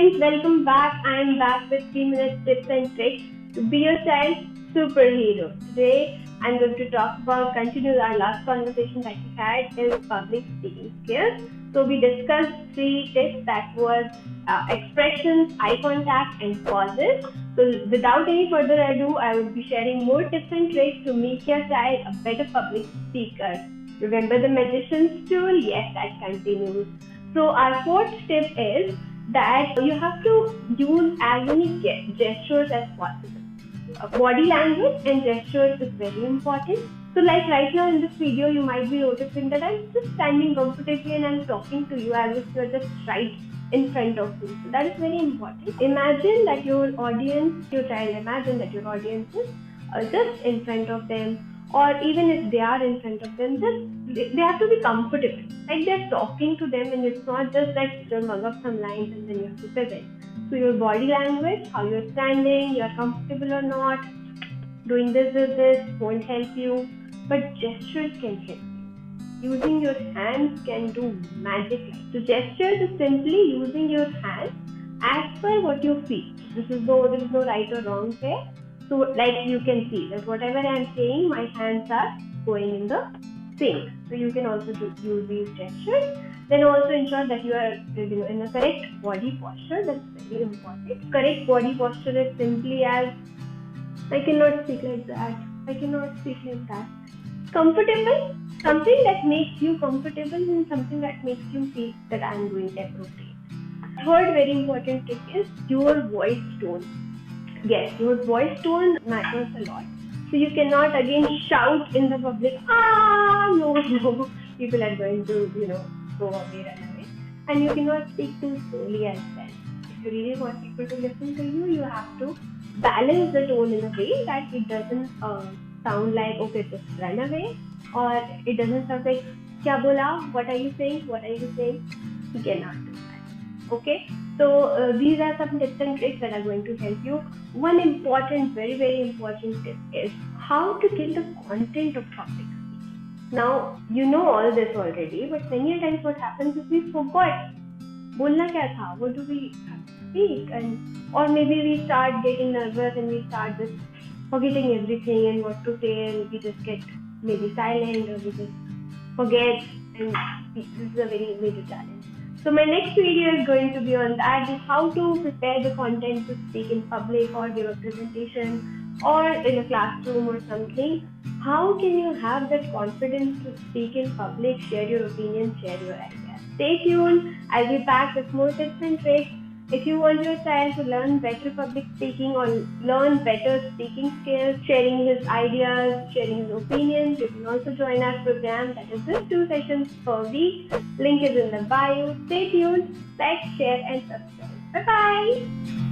friends, welcome back. I am back with 3 minute tips and tricks to be your child superhero. Today I'm going to talk about, continue our last conversation that we had is public speaking skills. So we discussed 3 tips that was expressions, eye contact and pauses. So without any further ado, I will be sharing more tips and tricks to make your child a better public speaker. Remember the magician's tool? Yes, that continues. So our 4th tip is that you have to use as many gestures as possible. Body language and gestures is very important. So like right now in this video, you might be noticing that I'm just standing comfortably and I'm talking to you as if you're just right in front of me. So that is very important. Imagine that your audience, your child, imagine that your audience is just in front of them, or even if they are in front of them, just they have to be comfortable. Like they're talking to them, and it's not just like you mug up some lines and then you have to present. So your body language, how you're standing, you're comfortable or not, doing this won't help you, but gestures can help you. Using your hands can do magic. So gestures is simply using your hands as per what you feel. There is no right or wrong here. So like you can see that whatever I am saying, my hands are going in the sync. So you can also use these gestures. Then also ensure that you are in a correct body posture. That's very important. Correct body posture is simply as, I cannot speak like that, I cannot speak like that. Comfortable, something that makes you comfortable and something that makes you feel that I am doing appropriate. Third very important tip is your voice tone. Yes, your voice tone matters a lot. So you cannot again shout in the public, no, people are going to, go away, run away. And you cannot speak too slowly as well. If you really want people to listen to you, you have to balance the tone in a way that it doesn't sound like, okay, just run away, or it doesn't sound like, kya bola, what are you saying, You cannot do that. Okay? So these are some tips and tricks that are going to help you. One important, very, very important tip is how to get the content of public speaking. Now, you know all this already, but many times what happens is we forgot. Bolna kya tha? What do we have to speak? Or maybe we start getting nervous and we start just forgetting everything and what to say, and we just get maybe silent or we just forget, and this is a very major challenge. So my next video is going to be on that, is how to prepare the content to speak in public or give a presentation or in a classroom or something. How can you have that confidence to speak in public, share your opinion, share your ideas? Stay tuned. I'll be back with more tips and tricks. If you want your child to learn better public speaking or learn better speaking skills, sharing his ideas, sharing his opinions, you can also join our program that is just 2 sessions per week. Link is in the bio. Stay tuned, like, share and subscribe. Bye-bye.